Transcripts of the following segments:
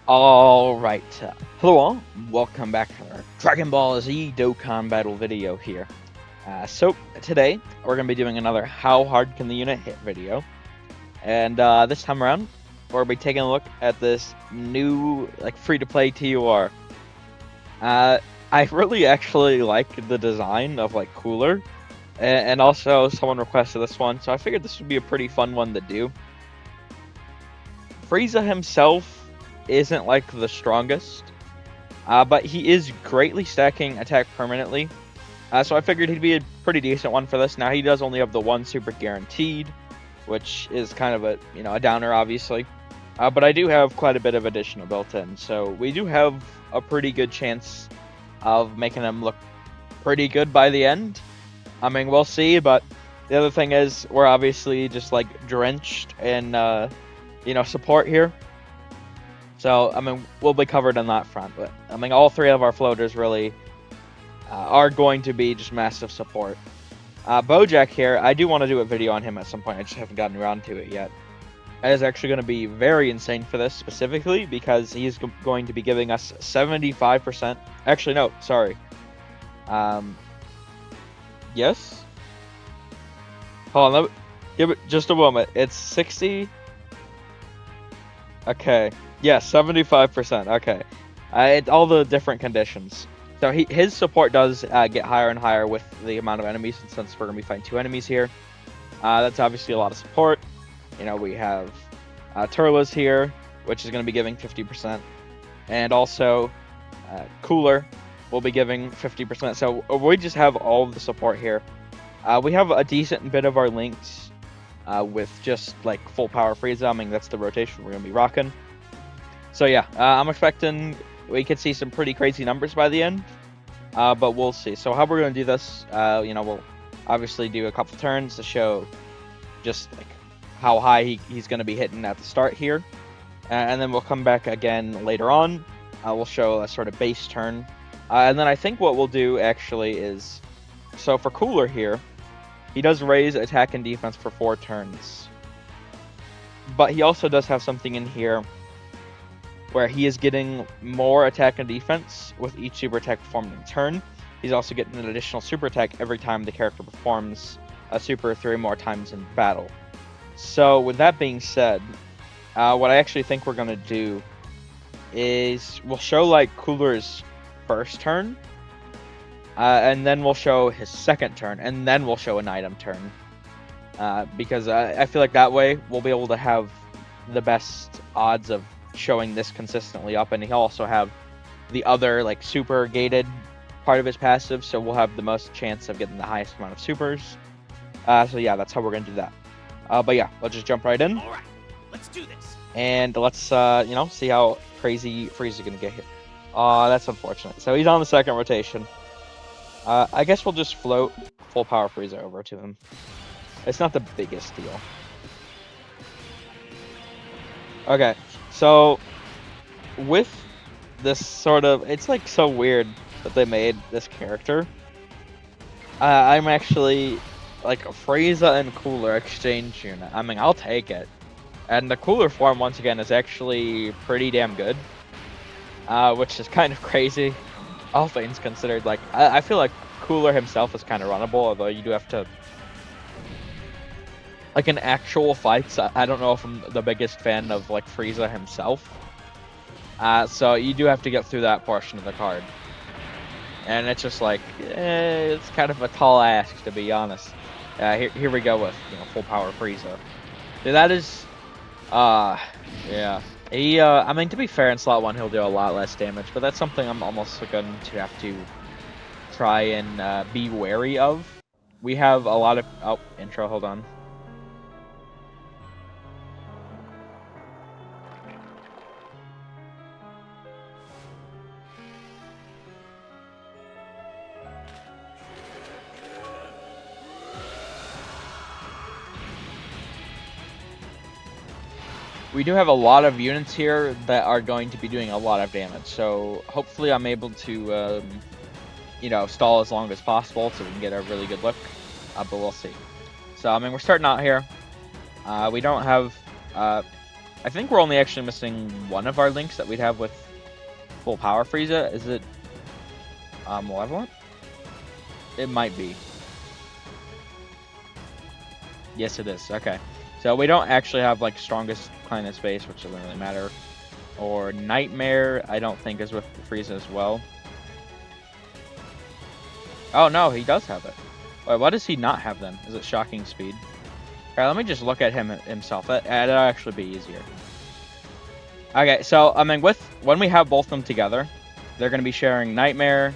Alright, hello all, welcome back to our Dragon Ball Z Dokkan battle video here. So today, we're going to be doing another How Hard Can the Unit Hit video. And this time around, we're going to be taking a look at this new, free-to-play TUR. I really actually like the design of, Cooler. And also, someone requested this one, so I figured this would be a pretty fun one to do. Frieza himself isn't the strongest, but he is greatly stacking attack permanently, so I figured he'd be a pretty decent one for this. Now he does only have the one super guaranteed, which is kind of a downer obviously, but I do have quite a bit of additional built in, so we do have a pretty good chance of making him look pretty good by the end. I mean, we'll see, but the other thing is we're obviously just drenched in support here. So, I mean, we'll be covered on that front, but, I mean, all three of our floaters really are going to be just massive support. Bojack here, I do want to do a video on him at some point, I just haven't gotten around to it yet. That is actually going to be very insane for this, specifically, because he's going to be giving us 75%. Actually, no, sorry. Yes? Hold on, give it just a moment. It's 60... Okay. Yeah, 75%. Okay. All the different conditions. So his support does get higher and higher with the amount of enemies, and since we're going to be fighting 2 enemies here. That's obviously a lot of support. You know, we have Turles here, which is going to be giving 50%. And also, Cooler will be giving 50%. So we just have all of the support here. We have a decent bit of our links with just full power Frieza. I mean, that's the rotation we're going to be rocking. So yeah, I'm expecting we could see some pretty crazy numbers by the end, but we'll see. So how we're going to do this, we'll obviously do a couple turns to show just how high he's going to be hitting at the start here, and then we'll come back again later on. We'll show a sort of base turn, and then I think what we'll do actually is, so for Cooler here, he does raise attack and defense for 4 turns, but he also does have something in here where he is getting more attack and defense with each super attack performed in turn. He's also getting an additional super attack every time the character performs a super 3 more times in battle. So with that being said, what I actually think we're going to do is we'll show Cooler's first turn, and then we'll show his second turn, and then we'll show an item turn. Because I feel like that way we'll be able to have the best odds of showing this consistently up, and he'll also have the other super gated part of his passive, so we'll have the most chance of getting the highest amount of supers. So yeah, that's how we're gonna do that. But yeah, let's just jump right in. All right, let's do this. And let's see how crazy Frieza's gonna get here. That's unfortunate. So he's on the second rotation. I guess we'll just float full power Frieza over to him. It's not the biggest deal. Okay, so with this sort of, it's so weird that they made this character. I'm actually a Frieza and Cooler exchange unit. I mean, I'll take it. And the Cooler form, once again, is actually pretty damn good. Which is kind of crazy, all things considered. I feel like Cooler himself is kind of runnable, although you do have to... in actual fights, I don't know if I'm the biggest fan of Frieza himself. So you do have to get through that portion of the card. And it's just it's kind of a tall ask, to be honest. Here we go with, full power Frieza. That is, yeah. He, I mean, to be fair, in slot 1 he'll do a lot less damage, but that's something I'm almost going to have to try and be wary of. We have a lot of... Oh, intro, hold on. We do have a lot of units here that are going to be doing a lot of damage, so hopefully I'm able to, stall as long as possible so we can get a really good look, but we'll see. So, I mean, we're starting out here. We don't have I think we're only actually missing one of our links that we'd have with full power Frieza. Is it Malevolent? It might be. Yes, it is. Okay. So we don't actually have like strongest clan in space, which doesn't really matter. Or Nightmare, I don't think is with Frieza as well. Oh no, he does have it. Wait, what does he not have then? Is it Shocking Speed? Alright, let me just look at him himself. That'll actually be easier. Okay, so I mean, when we have both of them together, they're going to be sharing Nightmare,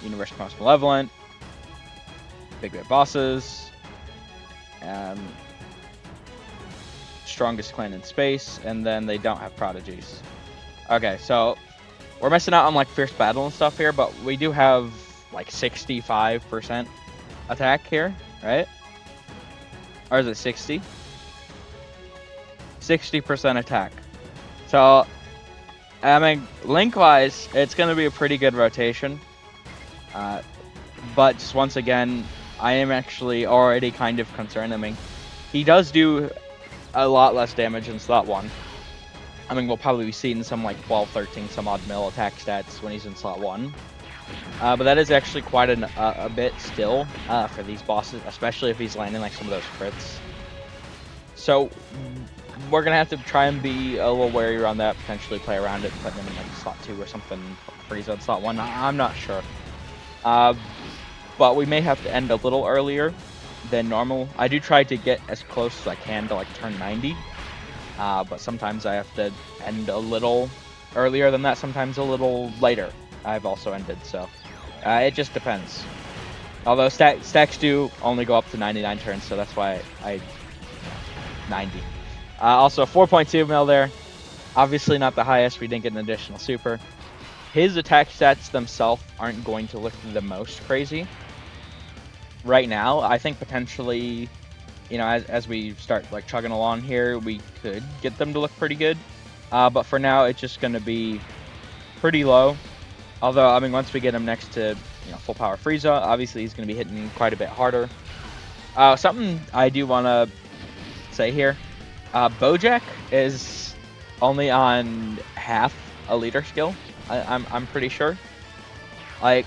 Universal Most Malevolent, Big Bad Bosses, strongest clan in space, and then they don't have prodigies. Okay, so we're missing out on like fierce battle and stuff here, but we do have like 65% attack here, right? Or is it 60? 60% attack. So, I mean, link-wise, it's going to be a pretty good rotation. But just once again, I am actually already kind of concerned. I mean, he does do a lot less damage in slot 1. I mean, we'll probably be seeing some like 12, 13, some odd mil attack stats when he's in slot 1. But that is actually quite a bit still for these bosses, especially if he's landing like some of those crits. So we're going to have to try and be a little wary around that, potentially play around it, put him in like slot 2 or something, Frieza in slot 1. I'm not sure. But we may have to end a little earlier than normal. I do try to get as close as I can to like turn 90. But sometimes I have to end a little earlier than that, sometimes a little later. I've also ended, so it just depends. Although stacks do only go up to 99 turns, so that's why I 90. Also 4.2 mil there. Obviously not the highest. We didn't get an additional super. His attack stats themselves aren't going to look the most crazy right now. I think potentially, you know, as we start like chugging along here, we could get them to look pretty good. But for now, it's just going to be pretty low. Although, I mean, once we get him next to, you know, full power Frieza, obviously he's going to be hitting quite a bit harder. Something I do want to say here, Bojack is only on half a leader skill. I'm pretty sure. Like,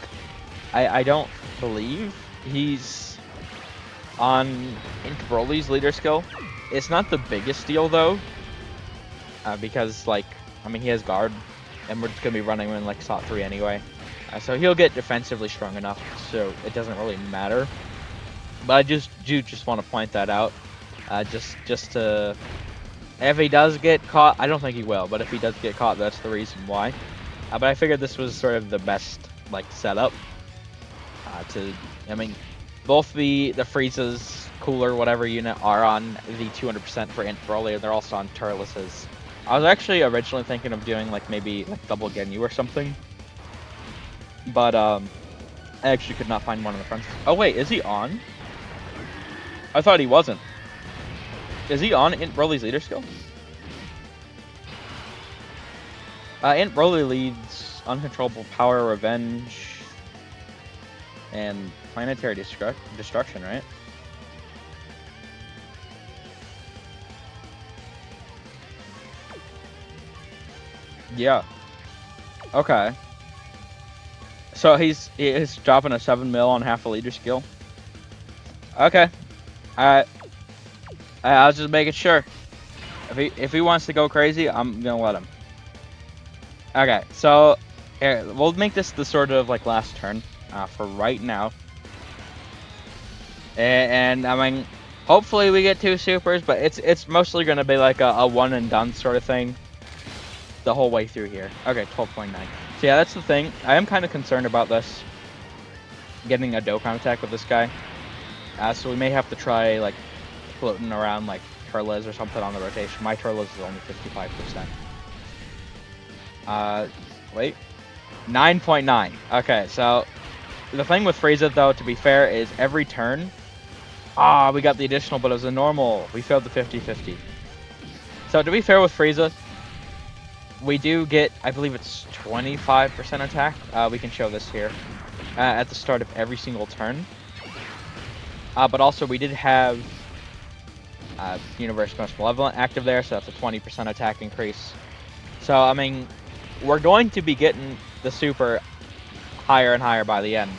I don't believe he's on Broly's leader skill. It's not the biggest deal though, because like, I mean, he has guard, and we're just gonna be running him in like slot 3 anyway, so he'll get defensively strong enough, so it doesn't really matter. But I just want to point that out, just to, if he does get caught, I don't think he will, but if he does get caught, that's the reason why. But I figured this was sort of the best like setup to, I mean, both the Frieza's cooler whatever unit are on the 200% for Int Broly, and they're also on Turles's. I was actually originally thinking of doing like maybe like double Genyu or something, but I actually could not find one on the front. Oh wait, is he on? I thought he wasn't. Is he on Int Broly's leader skill? Int Broly leads Uncontrollable Power, Revenge, and Planetary Destruction, right? Yeah. Okay. So he's dropping a 7 mil on half a leader skill. Okay. Alright. I was just making sure. If he wants to go crazy, I'm gonna let him. Okay, so here, we'll make this the sort of like last turn for right now. And I mean, hopefully we get 2 supers, but it's mostly gonna be like a one and done sort of thing the whole way through here. Okay, 12.9. So yeah, that's the thing. I am kind of concerned about this, getting a Dokkan attack with this guy. So we may have to try like floating around like Turles or something on the rotation. My Turles is only 55%. Wait. 9.9. Okay, so the thing with Frieza though, to be fair, is every turn, we got the additional, but it was a normal. We failed the 50-50. So to be fair with Frieza, we do get, I believe it's 25% attack. We can show this here at the start of every single turn. But also we did have Universe Most Malevolent active there, so that's a 20% attack increase. So, I mean, we're going to be getting the super higher and higher by the end.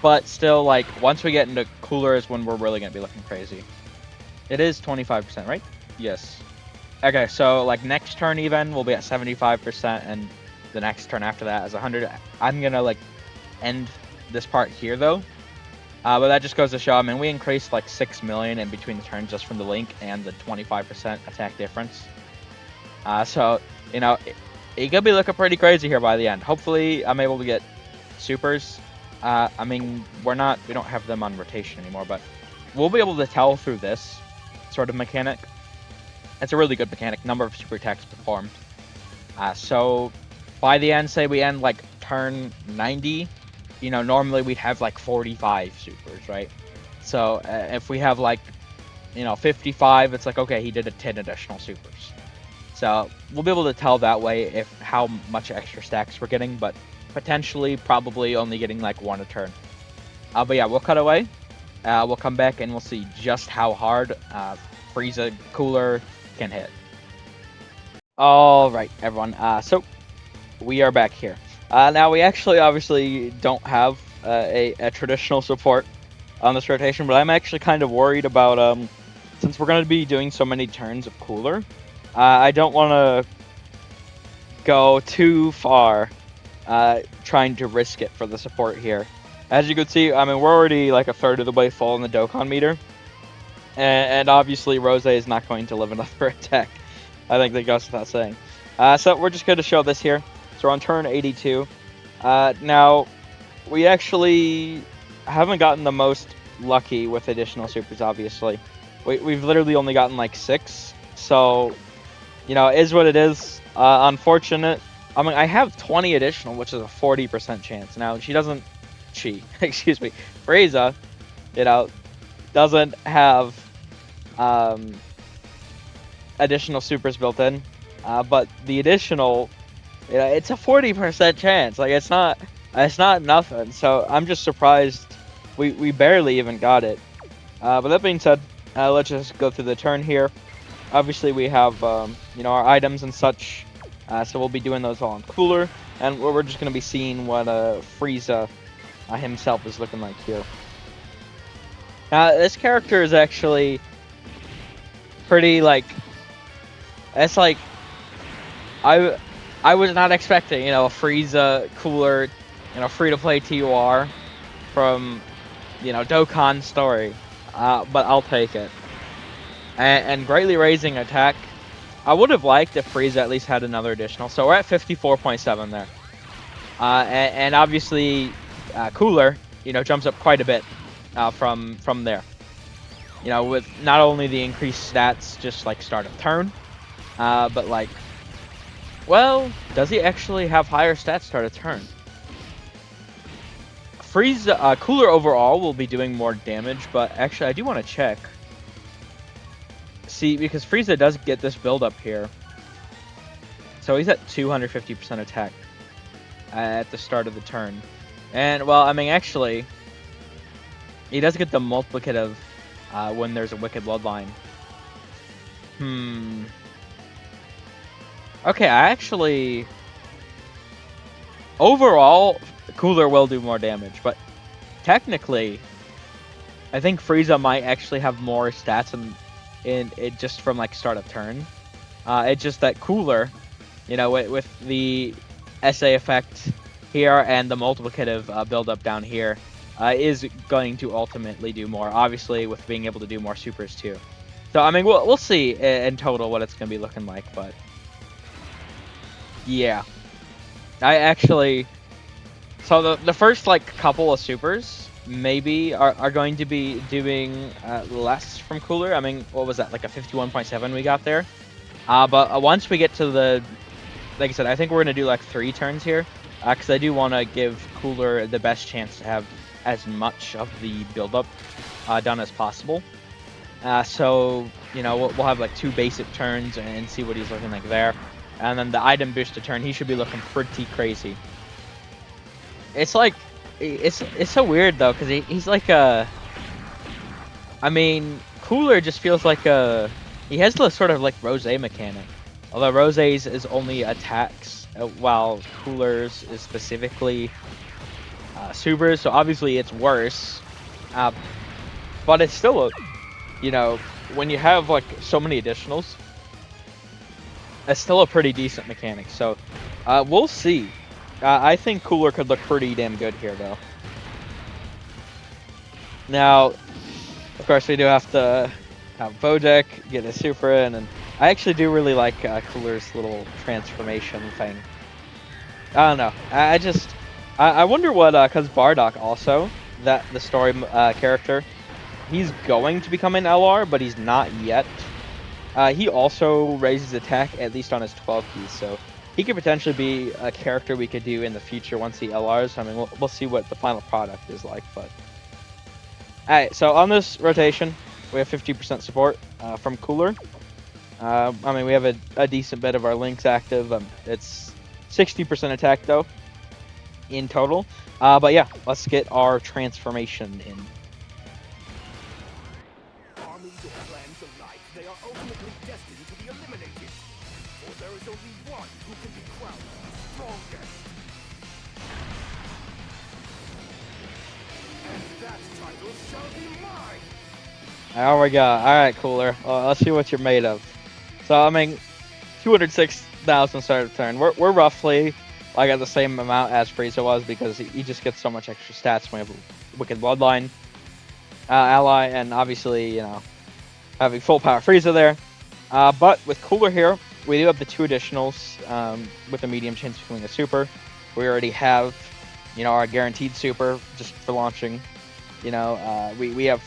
But still, like, once we get into cooler is when we're really going to be looking crazy. It is 25%, right? Yes. Okay, so, like, next turn even, we'll be at 75%, and the next turn after that is 100. I'm going to, like, end this part here, though. But that just goes to show, I mean, we increased, like, 6 million in between the turns just from the link and the 25% attack difference. So, you know, it could be looking pretty crazy here by the end. Hopefully, I'm able to get supers. I mean, we don't have them on rotation anymore, but we'll be able to tell through this sort of mechanic. It's a really good mechanic, number of super attacks performed. So by the end, say we end like turn 90, you know, normally we'd have like 45 supers, right? So if we have like, you know, 55, it's like, okay, he did 10 additional supers. So we'll be able to tell that way how much extra stacks we're getting, but potentially probably only getting like 1 a turn. But yeah, we'll cut away. We'll come back and we'll see just how hard Frieza Cooler can hit. All right, everyone. So we are back here. Now we actually obviously don't have a traditional support on this rotation, but I'm actually kind of worried about since we're going to be doing so many turns of Cooler. I don't want to go too far trying to risk it for the support here. As you can see, I mean, we're already like a third of the way full in the Dokkan meter. And obviously, Rose is not going to live enough for attack. I think that goes without saying. So we're just going to show this here. So we're on turn 82. Now, we actually haven't gotten the most lucky with additional supers, obviously. We've literally only gotten like 6. So, you know, it is what it is. Unfortunate. I mean, I have 20 additional, which is a 40% chance. Now, excuse me, Frieza, you know, doesn't have additional supers built in, but the additional, you know, it's a 40% chance. Like, it's not nothing. So I'm just surprised we barely even got it. But that being said, let's just go through the turn here. Obviously, we have you know, our items and such. So we'll be doing those all on Cooler, and we're just going to be seeing what Frieza himself is looking like here. This character is actually pretty, like, it's like, I was not expecting, you know, a Frieza Cooler, you know, free-to-play TUR from, you know, Dokkan story, but I'll take it. And greatly raising attack. I would have liked if Frieza at least had another additional. So we're at 54.7 there. And obviously, Cooler, you know, jumps up quite a bit from there. You know, with not only the increased stats, just like start of turn, but like, well, does he actually have higher stats start of turn? Frieza, Cooler overall will be doing more damage, but actually I do want to check. See, because Frieza does get this build up here. So he's at 250% attack at the start of the turn. And, well, I mean, actually, he does get the multiplicative when there's a Wicked Bloodline. Okay, I actually... Overall, Cooler will do more damage, but technically, I think Frieza might actually have more stats in it just from like start of turn. It's just that Cooler, you know, with the SA effect here and the multiplicative build up down here, is going to ultimately do more. Obviously, with being able to do more supers too. So I mean, we'll see in total what it's gonna be looking like, but yeah, I actually. So the first like couple of supers maybe are going to be doing less from Cooler. I mean, what was that, like a 51.7 we got there? But once we get to the, like I said, I think we're going to do like 3 turns here, because I do want to give Cooler the best chance to have as much of the build-up done as possible. So, you know, we'll have like 2 basic turns and see what he's looking like there. And then the item booster turn, he should be looking pretty crazy. It's like, it's so weird though, because he's like I mean, Cooler just feels like he has the sort of like Rose mechanic. Although Rose's is only attacks, while Cooler's is specifically supers, so obviously it's worse. Uh, but it's still when you have like so many additionals, it's still a pretty decent mechanic. So we'll see. I think Cooler could look pretty damn good here, though. Now, of course, we do have to have Bojack get a super in, and I actually do really like Cooler's little transformation thing. I don't know. I wonder what, because Bardock also, the story character, he's going to become an LR, but he's not yet. He also raises attack, at least on his 12 keys, so he could potentially be a character we could do in the future once he LRs. I mean, we'll see what the final product is like, but... Alright, so on this rotation, we have 50% support from Cooler. I mean, we have a decent bit of our links active. It's 60% attack, though, in total. But yeah, let's get our transformation in. Armies or clans alike, they are ultimately destined to be eliminated. For there is only one who can be crowned the strongest. And that title shall be mine! There we go. Alright, Cooler. Let's see what you're made of. So, I mean, 206,000 start of turn. We're roughly like at the same amount as Frieza was, because he just gets so much extra stats when we have a Wicked Bloodline ally, and obviously, having full power Frieza there. But with Cooler here, we do have the 2 additionals with a medium chance of becoming a super. We already have, our guaranteed super just for launching. We have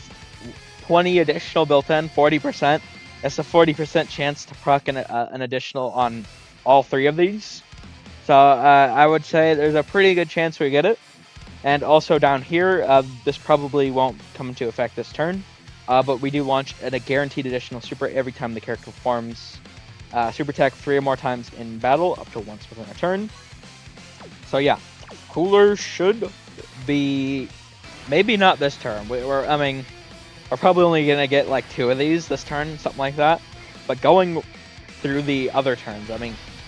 20 additional built in, 40%. That's a 40% chance to proc an additional on all 3 of these. So I would say there's a pretty good chance we get it. And also down here, this probably won't come into effect this turn. But we do launch a guaranteed additional super every time the character performs super attack 3 or more times in battle, up to once within a turn. So yeah, Cooler should be, maybe not this turn. We're probably only gonna get like 2 of these this turn, something like that. But going through the other turns,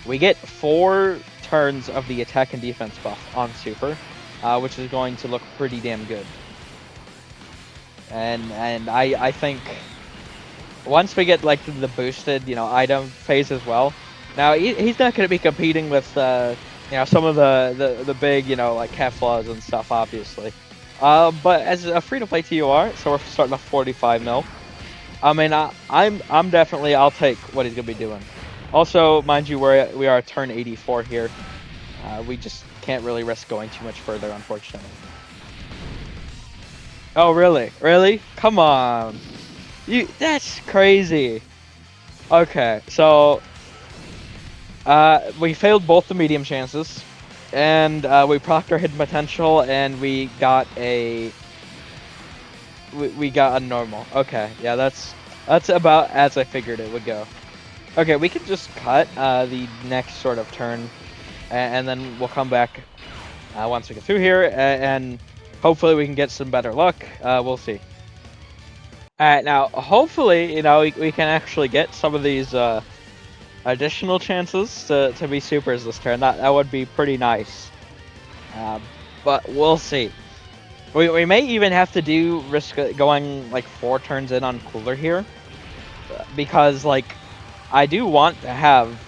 we get 4 turns of the attack and defense buff on super, which is going to look pretty damn good. And I think once we get like the boosted, item phase as well. Now he's not going to be competing with some of the big like Keflas and stuff, obviously. But as a free-to-play TOR, so we're starting off 45 mil. I'm definitely, I'll take what he's gonna be doing. Also, mind you, we are at turn 84 here. We just can't really risk going too much further, unfortunately. Oh, really? Really? Come on. That's crazy. Okay, so we failed both the medium chances, and we procced our hidden potential, and we got a normal. Okay, yeah, that's about as I figured it would go. Okay, we can just cut the next sort of turn, and then we'll come back once we get through here, and hopefully we can get some better luck. We'll see. Alright, now hopefully, we can actually get some of these additional chances to be supers this turn. That would be pretty nice. But we'll see. We may even have to risk going like 4 turns in on Cooler here, because like I do want to have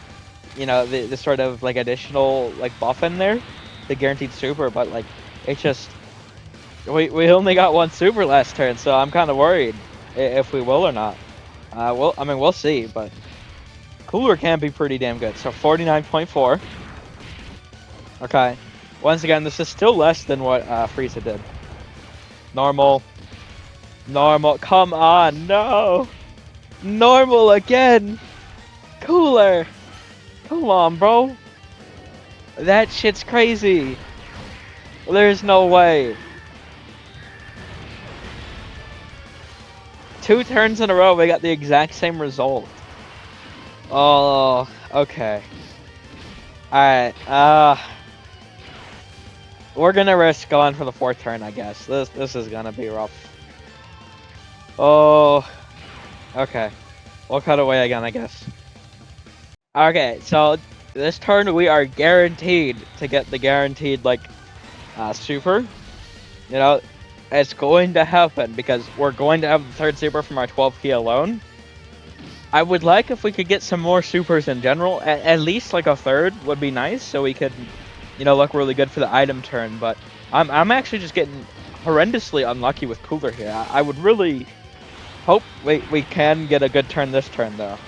the sort of like additional like buff in there, the guaranteed super, but like it's just we only got 1 super last turn, so I'm kind of worried if we will or not. We'll see, but Cooler can be pretty damn good. So 49.4. Okay. Once again, this is still less than what Frieza did. Normal. Normal. Come on. No. Normal again. Cooler. Come on, bro. That shit's crazy. There's no way. 2 turns in a row, we got the exact same result. Oh, okay. Alright, we're gonna risk going for the 4th turn, I guess. This is gonna be rough. Oh, Okay. We'll cut away again, I guess. Okay, so this turn we are guaranteed to get the guaranteed, like, super. You know, it's going to happen because we're going to have the third super from our 12 key alone. I would like if we could get some more supers in general. At least like a third would be nice, so we could, look really good for the item turn. But I'm actually just getting horrendously unlucky with Cooler here. I would really hope we can get a good turn this turn, though.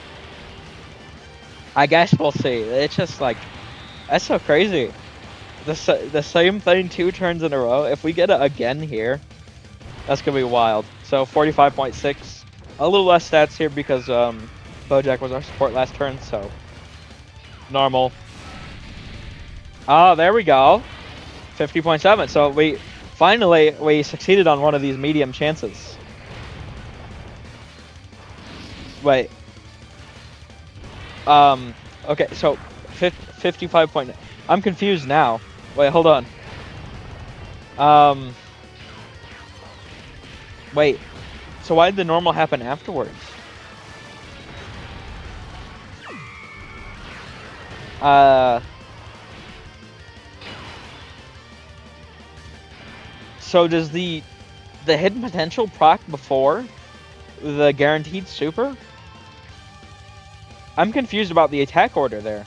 I guess we'll see. It's just like, that's so crazy. The same thing 2 turns in a row. If we get it again here, that's gonna be wild. So 45.6, a little less stats here because Bojack was our support last turn, so normal. Oh, there we go. 50.7. So we succeeded on one of these medium chances. Wait. Okay, so 55 point. I'm confused now. Wait, hold on. Wait. So why did the normal happen afterwards? So does the hidden potential proc before the guaranteed super? I'm confused about the attack order there.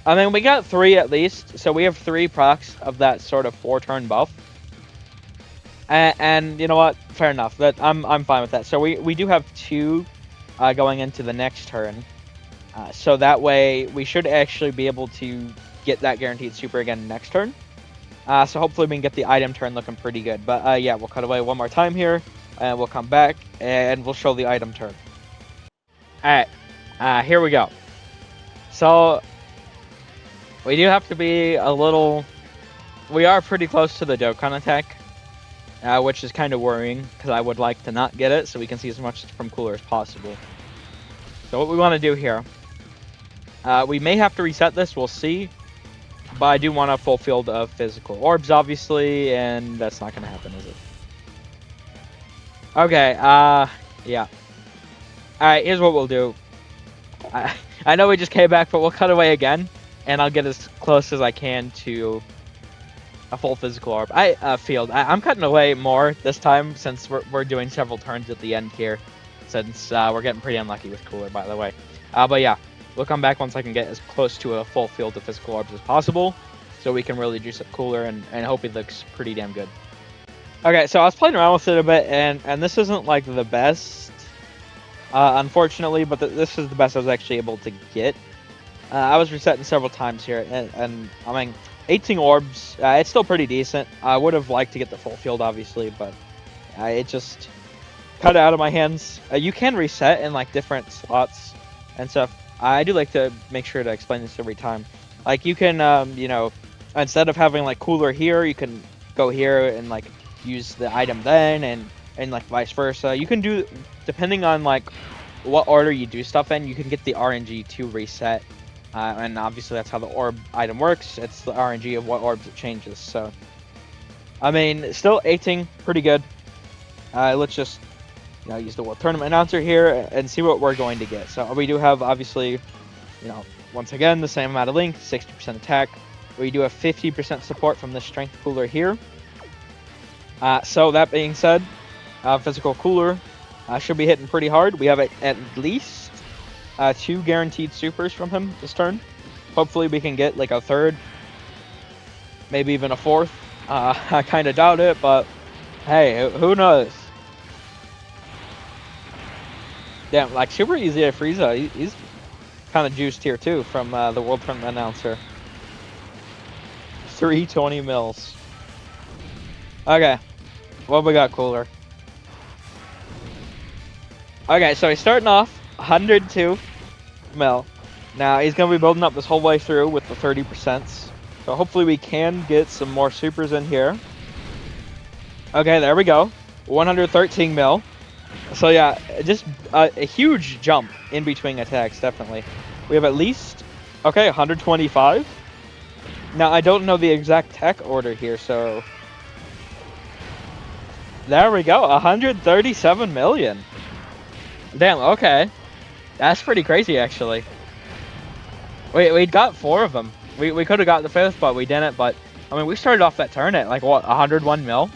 I mean, we got 3 at least, so we have 3 procs of that sort of 4-turn buff. And you know what? Fair enough. I'm fine with that. So we do have 2 going into the next turn. So that way we should actually be able to get that guaranteed super again next turn. So hopefully we can get the item turn looking pretty good. But yeah, we'll cut away one more time here, and we'll come back, and we'll show the item turn. Alright, here we go. So, we do have to be a little... We are pretty close to the Dokkan attack, which is kind of worrying, because I would like to not get it, so we can see as much from Cooler as possible. So what we want to do here, we may have to reset this, we'll see, but I do want a full field of physical orbs, obviously, and that's not going to happen, is it? Okay, yeah. Alright, here's what we'll do. I know we just came back, but we'll cut away again, and I'll get as close as I can to a full physical orb. Field. I'm cutting away more this time, since we're doing several turns at the end here, since we're getting pretty unlucky with Cooler, by the way. But yeah, we'll come back once I can get as close to a full field of physical orbs as possible, so we can really juice up Cooler and hope he looks pretty damn good. Okay, so I was playing around with it a bit, and this isn't like the best, unfortunately, but this is the best I was actually able to get. I was resetting several times here, and I mean, 18 orbs, it's still pretty decent. I would have liked to get the full field, obviously, but it just cut it out of my hands. You can reset in like different slots and stuff. I do like to make sure to explain this every time. Like you can, instead of having like Cooler here, you can go here and like use the item then, and like vice versa. You can do, depending on like what order you do stuff in, you can get the RNG to reset. And obviously that's how the orb item works. It's the RNG of what orbs it changes. So, I mean, still 18, pretty good. Let's just use the World Tournament Announcer here and see what we're going to get. So we do have, obviously, once again, the same amount of link, 60% attack. We do have 50% support from the Strength Cooler here. So that being said, Physical Cooler should be hitting pretty hard. We have at least 2 guaranteed supers from him this turn. Hopefully we can get like a third, maybe even a fourth. I kind of doubt it, but hey, who knows? Damn, like super easy at Frieza. He's kind of juiced here too from the World Tournament Announcer. 320 mils. Okay, what we got, Cooler? Okay, so he's starting off 102 mil. Now he's going to be building up this whole way through with the 30%. So hopefully we can get some more supers in here. Okay, there we go. 113 mil. So yeah, just a huge jump in between attacks, definitely. We have at least, okay, 125. Now I don't know the exact tech order here, so... There we go, 137 million. Damn, okay. That's pretty crazy, actually. We got 4 of them. We could have got the 5th, but we didn't. But, I mean, we started off that turn at, like, what, 101 mil?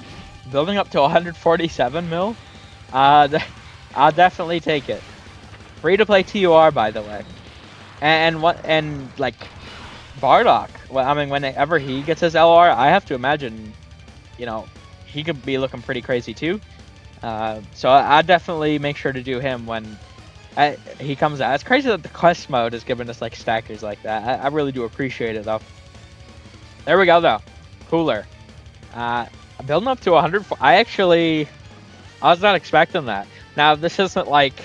Building up to 147 mil? I'll definitely take it. Free-to-play TUR, by the way. And like, Bardock, well, I mean, whenever he gets his LR, I have to imagine, you know, he could be looking pretty crazy, too. So I definitely make sure to do him when he comes out. It's crazy that the quest mode is giving us like stackers like that. I really do appreciate it though. There we go though. Cooler. Building up to 100. I was not expecting that. Now this isn't like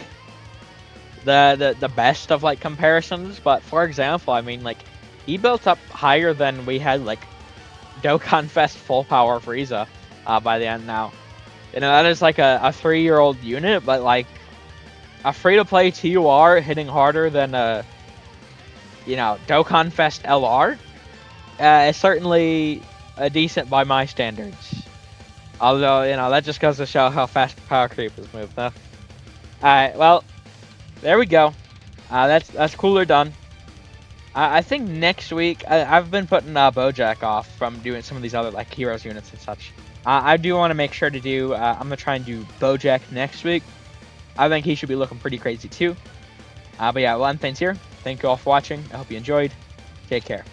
the best of like comparisons, but for example, I mean like he built up higher than we had like Dokkan Fest full power Frieza by the end now. You know, that is like a 3-year-old unit, but like a free-to-play TUR hitting harder than a, you know, Dokkan Fest LR is certainly a decent by my standards. Although, you know, that just goes to show how fast power creep has moved, huh? Alright, well, there we go. That's cooler done. I think next week, I've been putting Bojack off from doing some of these other like heroes units and such. I do want to make sure to do, I'm going to try and do Bojack next week. I think he should be looking pretty crazy too. But yeah, we'll end things here. Thank you all for watching. I hope you enjoyed. Take care.